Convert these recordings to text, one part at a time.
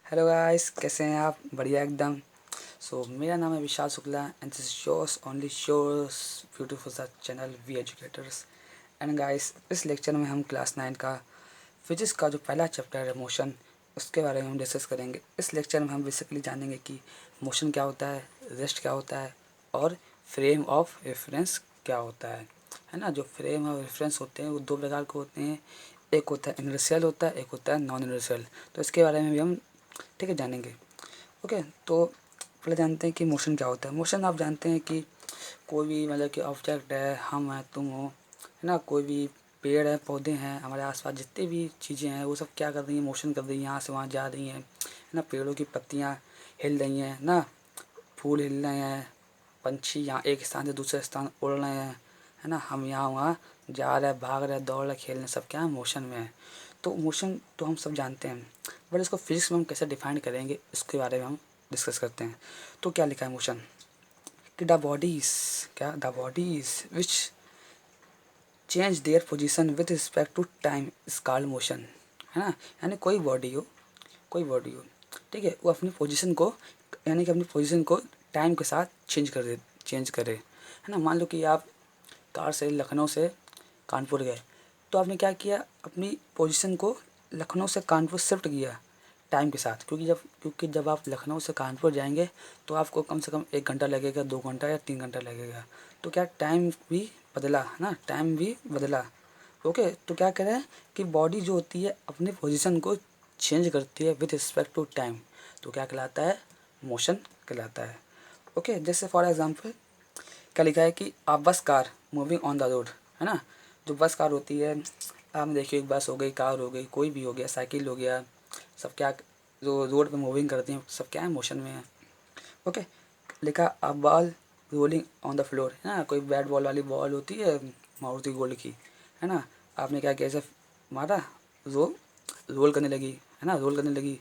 Hello guys, कैसे हैं आप? बढ़िया एकदम। मेरा नाम है Vishal Shukla and this shows only shows beautiful सा channel we educators. And guys, इस लेक्चर में हम क्लास 9 का फिजिक्स का जो पहला चैप्टर है मोशन, उसके बारे में हम डिस्कस करेंगे। इस लेक्चर में हम बेसिकली जानेंगे कि मोशन क्या होता है, रेस्ट क्या होता है और फ्रेम ऑफ रेफरेंस क्या होता है ना। जो फ्रेम ऑफ रेफरेंस होते हैं वो दो प्रकार के होते हैं। एक होता है इनर्शियल होता है, एक होता है नॉन इनर्शियल। तो इसके बारे में भी हम ठीक है जानेंगे। ओके, तो पहले जानते हैं कि मोशन क्या होता है। मोशन आप जानते हैं कि कोई भी मतलब कि ऑब्जेक्ट है, हम हैं, तुम हो, है ना, कोई भी पेड़ है, पौधे हैं, हमारे आसपास जितने भी चीज़ें हैं वो सब क्या कर रही हैं, मोशन कर रही हैं, यहाँ से वहाँ जा रही हैं, है ना। पेड़ों की पत्तियाँ हिल रही हैं ना, फूल हिल रहे हैं, पंछी यहाँ एक स्थान से दूसरे स्थान उड़ रहे हैं, है ना। हम यहाँ वहाँ जा रहे हैं, भाग रहे हैं, दौड़ रहे, खेल रहे, सब क्या है, मोशन में है। तो मोशन तो हम सब जानते हैं, बट इसको फिजिक्स में हम कैसे डिफाइन करेंगे इसके बारे में हम डिस्कस करते हैं। तो क्या लिखा है मोशन कि the bodies which change their position with respect to time is called motion, है ना। यानी कोई बॉडी हो, ठीक है, वो अपनी पोजीशन को, यानी कि अपनी पोजीशन को टाइम के साथ चेंज करे, है ना। मान लो कि आप कार से लखनऊ से कानपुर गए, तो आपने क्या किया, अपनी पोजीशन को लखनऊ से कानपुर शिफ्ट किया टाइम के साथ, क्योंकि जब आप लखनऊ से कानपुर जाएंगे तो आपको कम से कम 1 घंटा लगेगा, 2 घंटा या 3 घंटा लगेगा। तो क्या टाइम भी बदला ना, टाइम भी बदला। ओके, तो क्या कह रहे हैं कि बॉडी जो होती है अपनी पोजीशन को चेंज करती है विद रिस्पेक्ट टू टाइम, तो क्या कहलाता है, मोशन कहलाता है। ओके, जैसे फॉर एग्जांपल क्या लिखा है कि a bus car moving on the road, है ना। जो बस कार होती है, आप देखिए, बस हो गई, कार हो गई, कोई भी हो गया, साइकिल हो गया, सब क्या जो रोड पे मूविंग करती हैं सब क्या है, मोशन में है। ओके, लिखा a ball rolling on the floor, है ना। कोई बैट बॉल वाली बॉल होती है मारुति गोल्ड की, है ना। आपने क्या किया, ऐसे मारा, रो रोल करने लगी, है ना, रोल करने लगी।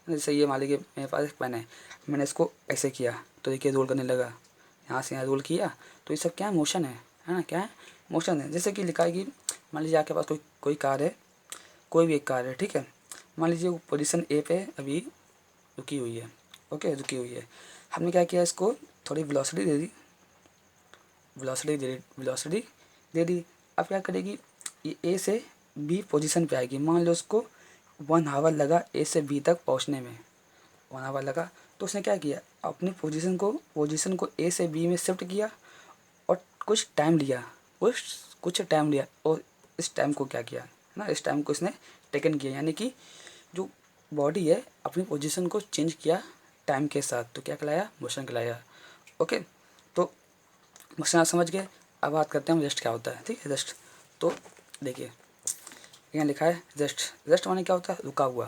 जैसे ये मान लीजिए मेरे पास एक पेन है, मैंने इसको ऐसे किया तो देखिए रोल करने लगा, यहाँ से यहाँ रोल किया, तो ये सब क्या है, मोशन है ना, क्या है, मोशन है। जैसे कि लिखा है कि मान लीजिए आपके पास कोई कार है, कोई भी एक कार है, ठीक है। मान लीजिए वो पोजीशन ए पे अभी रुकी हुई है। ओके, रुकी हुई है, हमने क्या किया, इसको थोड़ी वेलोसिटी दे दी, वेलोसिटी दे दी। अब क्या करेगी, ये ए से बी पोजीशन पे आएगी। मान लो उसको 1 आवर लगा ए से बी तक पहुंचने में, 1 आवर लगा, तो उसने क्या किया, अपनी पोजीशन को ए से बी में शिफ्ट किया और कुछ कुछ टाइम लिया, और इस टाइम को क्या किया, है ना, इस टाइम को इसने टेकन किया, यानी कि जो बॉडी है अपनी पोजीशन को चेंज किया टाइम के साथ, तो क्या कहलाया, मोशन कहलाया। ओके, तो मोशन आप समझ गए। अब बात करते हैं हम रेस्ट क्या होता है, ठीक है, रेस्ट। तो देखिए यहाँ लिखा है रेस्ट, रेस्ट माने क्या होता है, रुका हुआ।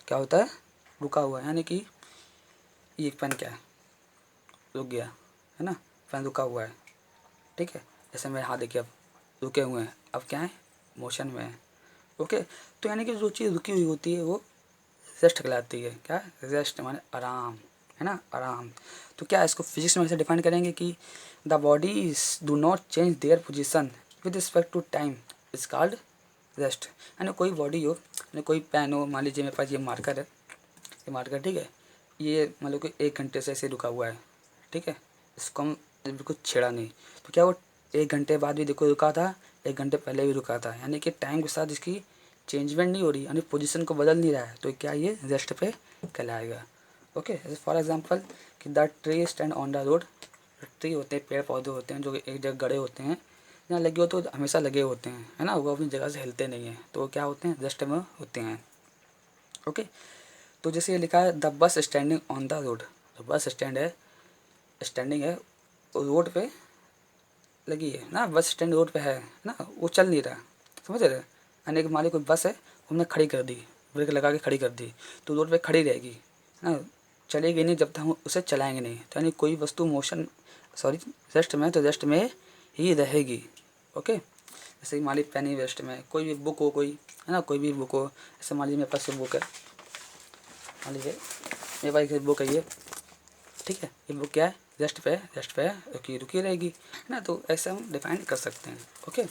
क्या होता है, रुका हुआ, यानी कि ये पेन क्या है, रुक गया, है ना, पेन रुका हुआ है, ठीक है। जैसे मेरे हाथ देखिए अब रुके हुए हैं, अब क्या है, मोशन में है। ओके, तो यानी कि जो चीज़ रुकी हुई होती है वो रेस्ट कहलाती है। क्या, रेस्ट माने आराम, है ना, आराम। तो क्या इसको फिजिक्स में ऐसे डिफाइन करेंगे कि the bodies do not change their position with respect to time is called rest. यानी कोई बॉडी हो, यानी कोई पेन हो, मान लीजिए मेरे पास ये मार्कर है, ये मार्कर, ठीक है, ये मान लो कि 1 घंटे से ऐसे रुका हुआ है, ठीक है, इसको हम बिल्कुल छेड़ा नहीं, तो क्या वो 1 घंटे बाद भी देखो रुका था, 1 घंटे पहले भी रुका था, यानी कि टाइम के साथ इसकी चेंजमेंट नहीं हो रही, यानी पोजीशन को बदल नहीं रहा है, तो क्या ये रेस्ट पे कहलाएगा। ओके, फॉर एग्जांपल कि the tree stand on the road. Tree होते हैं, पेड़ पौधे होते हैं जो एक जगह गड़े होते हैं, जहाँ लगे होते तो हमेशा लगे होते हैं, है ना, वो अपनी जगह से हिलते नहीं हैं, तो वो क्या होते हैं, रेस्ट में होते हैं। ओके, तो जैसे ये लिखा है the bus standing on the road, तो बस स्टैंडिंग है, रोड पे लगी है ना, बस स्टैंड रोड पे है ना, वो चल नहीं रहा, समझ रहे। यानी कि हमारी कोई बस है, हमने खड़ी कर दी, ब्रेक लगा के खड़ी कर दी, तो रोड पे खड़ी रहेगी, है ना, चलेगी नहीं जब तक हम उसे चलाएंगे नहीं। तो यानी कोई वस्तु रेस्ट में, तो रेस्ट में ही रहेगी। ओके, जैसे कि मान लीजिए पेन ही रेस्ट में, कोई भी बुक हो, कोई, है ना, कोई भी बुक हो, जैसे मान लीजिए मेरे पास ये बुक है, मान लीजिए मेरे पास एक बुक है ये, ठीक है, ये बुक क्या है, रेस्ट पे है, रुकी रुकी रहेगी, है ना। तो ऐसे हम डिफाइन कर सकते हैं। ओके,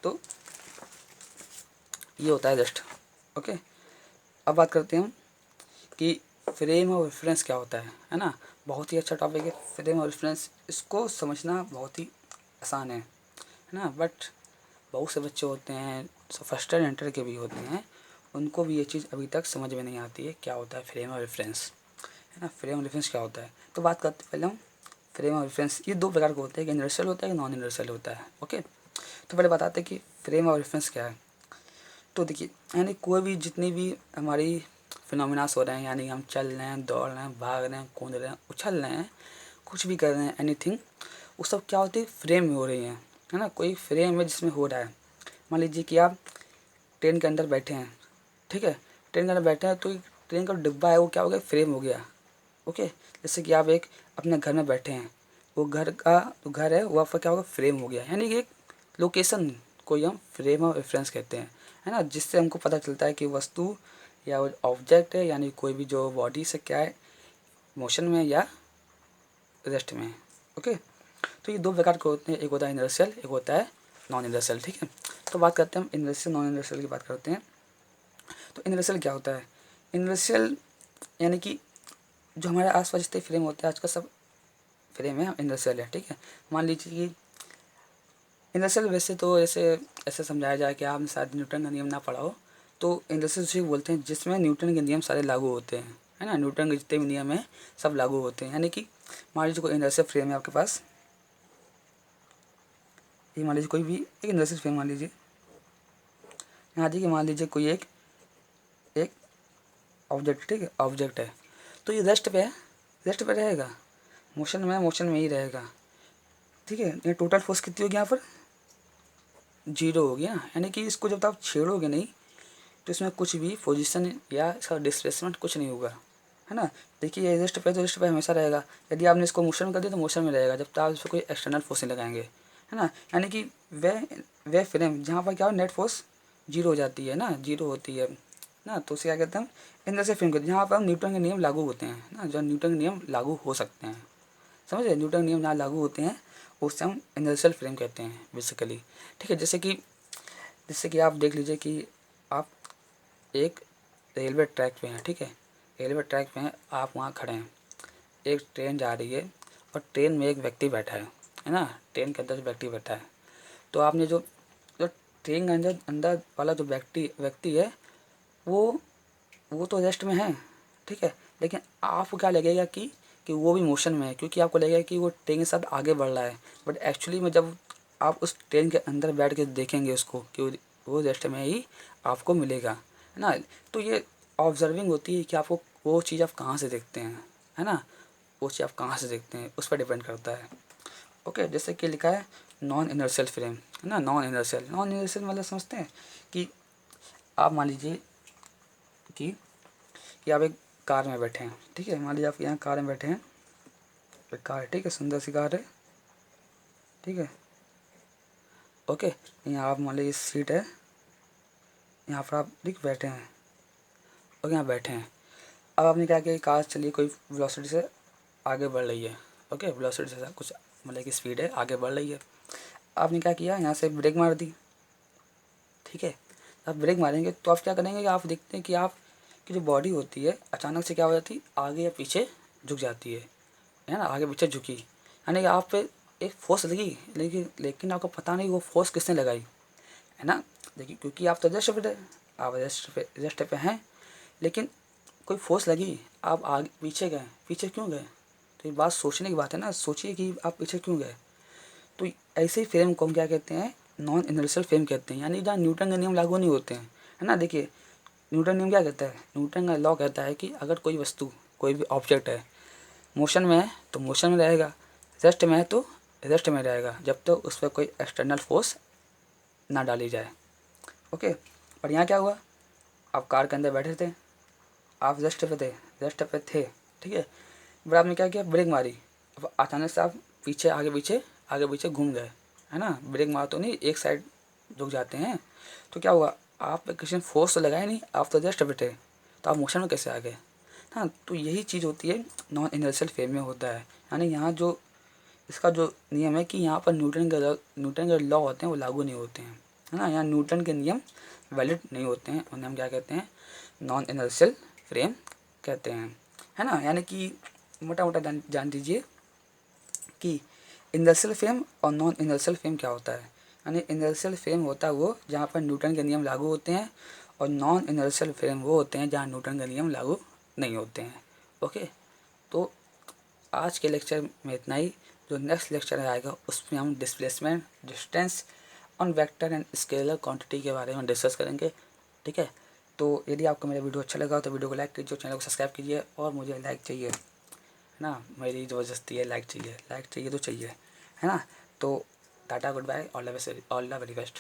तो ये होता है रेस्ट। ओके, अब बात करते हैं हम कि फ्रेम ऑफ रेफरेंस क्या होता है ना। बहुत ही अच्छा टॉपिक है फ्रेम ऑफ रेफरेंस, इसको समझना बहुत ही आसान है ना। बट बहुत से बच्चे होते हैं, फर्स्ट ईयर इंटर के भी होते हैं, उनको भी ये चीज़ अभी तक समझ में नहीं आती है क्या होता है फ्रेम ऑफ रेफरेंस, है ना। फ्रेम ऑफ रेफरेंस क्या होता है, तो बात करते हैं पहले हम फ्रेम ऑफ रेफरेंस। ये दो प्रकार के होते हैं, यूनिवर्सल होता है कि नॉन यूनिवर्सल होता है। ओके, तो पहले बताते हैं कि फ्रेम ऑफ रेफरेंस क्या है। तो देखिए, यानी कोई भी जितनी भी हमारी फिनोमिनास हो रहे हैं, यानी हम चल रहे हैं, दौड़ रहे हैं, भाग रहे हैं, कूद रहे हैं, उछल रहे हैं, कुछ भी कर रहे हैं, एनीथिंग, वो सब क्या होती है, फ्रेम में हो रही है ना। कोई फ्रेम है जिसमें हो रहा है। मान लीजिए कि आप ट्रेन के अंदर बैठे हैं, ठीक है, ट्रेन के अंदर बैठे हैं, तो ट्रेन का डिब्बा है वो क्या हो गया, फ्रेम हो गया। ओके, जैसे कि आप एक अपने घर में बैठे हैं, वो घर का जो घर है वो आपका क्या होगा, फ्रेम हो गया। यानी कि एक लोकेशन को हम फ्रेम ऑफ रेफरेंस कहते हैं, है ना, जिससे हमको पता चलता है कि वस्तु या ऑब्जेक्ट है, यानी कोई भी जो बॉडी से क्या है, मोशन में या रेस्ट में। ओके, तो ये दो प्रकार के होते हैं, एक होता है इनर्शियल, एक होता है नॉन इनर्शियल। ठीक है, तो बात करते हैं हम इनर्शियल नॉन इनर्शियल की बात करते हैं। तो इनर्शियल क्या होता है, इनर्शियल यानी कि जो हमारे आसपास जितने फ्रेम होते हैं, आज का सब फ्रेम है इनर्शियल है। ठीक है, मान लीजिए कि इनर्शियल वैसे तो ऐसे ऐसे समझाया जाए कि आपने शायद न्यूटन का नियम ना पढ़ा हो, तो इनर्शियल उसे बोलते हैं जिसमें न्यूटन के नियम सारे लागू होते हैं, है ना। न्यूटन के जितने भी नियम हैं सब लागू होते हैं। यानी कि मान लीजिए कोई इनर्शियल फ्रेम है आपके पास, ये मान लीजिए कोई भी एक इनर्शियल फ्रेम मान लीजिए, यहाँ देखिए मान लीजिए कोई एक एक ऑब्जेक्ट, ठीक है, ऑब्जेक्ट है, तो ये रेस्ट पे है, रेस्ट पे रहेगा, मोशन में ही रहेगा। ठीक है, ये टोटल फोर्स कितनी होगी यहाँ पर, जीरो हो गया। यानी कि इसको जब तक आप छेड़ोगे नहीं तो इसमें कुछ भी पोजीशन या इसका डिस्प्लेसमेंट कुछ नहीं होगा, है ना। देखिए ये रेस्ट पे तो रेस्ट पे हमेशा रहेगा, यदि आपने इसको मोशन में कर दिया तो मोशन में रहेगा, जब तक आप इस पर कोई एक्सटर्नल फोर्स नहीं लगाएंगे, है ना। यानी कि वह फ्रेम जहाँ पर क्या हो, नेट फोर्स जीरो हो जाती है ना, जीरो होती है ना, तो उसे क्या कहते हैं हम, इनर्शियल फ्रेम कहते हैं, जहाँ पर न्यूटन के नियम लागू होते हैं ना, जो न्यूटन के नियम लागू हो सकते हैं, समझ रहे, न्यूटन के नियम जहाँ लागू होते हैं उससे हम इनर्शियल फ्रेम कहते हैं बेसिकली। ठीक है, जैसे कि आप देख लीजिए कि आप एक रेलवे ट्रैक पे हैं, ठीक है, रेलवे ट्रैक पे हैं, आप वहाँ खड़े हैं, एक ट्रेन जा रही है और ट्रेन में एक व्यक्ति बैठा है ना, ट्रेन के अंदर व्यक्ति बैठा है, तो आपने जो जो ट्रेन के अंदर अंदर वाला जो व्यक्ति है वो तो रेस्ट में है, ठीक है, लेकिन आपको क्या लगेगा कि वो भी मोशन में है, क्योंकि आपको लगेगा कि वो ट्रेन के साथ आगे बढ़ रहा है, बट एक्चुअली में जब आप उस ट्रेन के अंदर बैठ के देखेंगे उसको कि वो रेस्ट में ही आपको मिलेगा, है ना। तो ये ऑब्जर्विंग होती है कि आपको वो चीज़ आप कहाँ से देखते हैं, है ना, वो चीज़ आप कहाँ से देखते हैं उस पर डिपेंड करता है। ओके, जैसे कि लिखा है नॉन इनर्शियल फ्रेम, है ना, नॉन इनर्शियल मतलब समझते हैं कि आप मान लीजिए कि आप एक कार में बैठे हैं, ठीक है, मान लीजिए आप यहाँ कार में बैठे हैं, एक कार है, ठीक है, सुंदर सी कार है, ठीक है। ओके, यहाँ आप मान लीजिए सीट है, यहाँ पर आप ठीक बैठे हैं और यहाँ बैठे हैं। अब आपने क्या किया, कार चलिए कोई वेलोसिटी से आगे बढ़ रही है, ओके, वेलोसिटी से कुछ मतलब कि स्पीड है, आगे बढ़ रही है। आपने क्या किया, यहाँ से ब्रेक मार दी, ठीक है। आप ब्रेक मारेंगे तो आप क्या करेंगे कि आप देखते हैं कि आप की जो बॉडी होती है अचानक से क्या हो जाती है, आगे या पीछे झुक जाती है ना, आगे पीछे झुकी, यानी कि आप पे एक फोर्स लगी, लेकिन आपको पता नहीं वो फोर्स किसने लगाई, है ना। देखिए क्योंकि आप तो रेस्ट पे थे, आप रेस्ट पे हैं, लेकिन कोई फोर्स लगी, आप आगे पीछे गए, पीछे क्यों गए, तो ये बात सोचने की बात है ना, सोचिए कि आप पीछे क्यों गए। तो ऐसे ही फ्रेम को हम क्या कहते हैं, नॉन इनर्शियल फ्रेम कहते हैं, यानी जहाँ न्यूटन के नियम लागू नहीं होते हैं, है ना। देखिए न्यूटन नियम क्या कहता है, न्यूटन का लॉ कहता है कि अगर कोई वस्तु कोई भी ऑब्जेक्ट है मोशन में है तो मोशन में रहेगा, रेस्ट में है तो रेस्ट में रहेगा, जब तक तो उस पर कोई एक्सटर्नल फोर्स ना डाली जाए। ओके, और यहाँ क्या हुआ, आप कार के अंदर बैठे थे, आप रेस्ट पे थे, ठीक है, बट आपने क्या किया, ब्रेक मारी, अब अचानक से आप पीछे आगे पीछे घूम गए, है ना, ब्रेक मार तो नहीं, एक साइड झुक जाते हैं, तो क्या हुआ, आप पे किसी ने फोर्स तो लगाया नहीं, आप तो रेस्ट पे थे, तो आप मोशन में कैसे आ गए। हाँ, तो यही चीज़ होती है नॉन इनर्शियल फ्रेम में होता है, यानी यहाँ जो इसका जो नियम है कि यहाँ पर न्यूटन के लॉ होते हैं वो लागू नहीं होते हैं, है ना, यहाँ न्यूटन के नियम वैलिड नहीं होते हैं, उन्हें हम क्या कहते हैं, नॉन इनर्शियल फ्रेम कहते हैं, है ना। यानी कि मोटा मोटा जान दीजिए कि इनर्शियल फ्रेम और नॉन इनर्शियल फ्रेम क्या होता है। यानी इनर्शियल फ्रेम होता है वो जहाँ पर न्यूटन के नियम लागू होते हैं, और नॉन इनर्शियल फ्रेम वो होते हैं जहाँ न्यूटन के नियम लागू नहीं होते हैं। ओके, तो आज के लेक्चर में इतना ही। जो नेक्स्ट लेक्चर आएगा उसमें हम displacement, distance on vector and scalar quantity के बारे में डिस्कस करेंगे। ठीक है, तो यदि आपको मेरा वीडियो अच्छा लगा तो वीडियो को लाइक कीजिए, चैनल को सब्सक्राइब कीजिए, और मुझे लाइक चाहिए, है ना। मेरी ज़बरदस्ती है, लाइक चाहिए तो चाहिए, है ना। तो tata, goodbye, all the very best.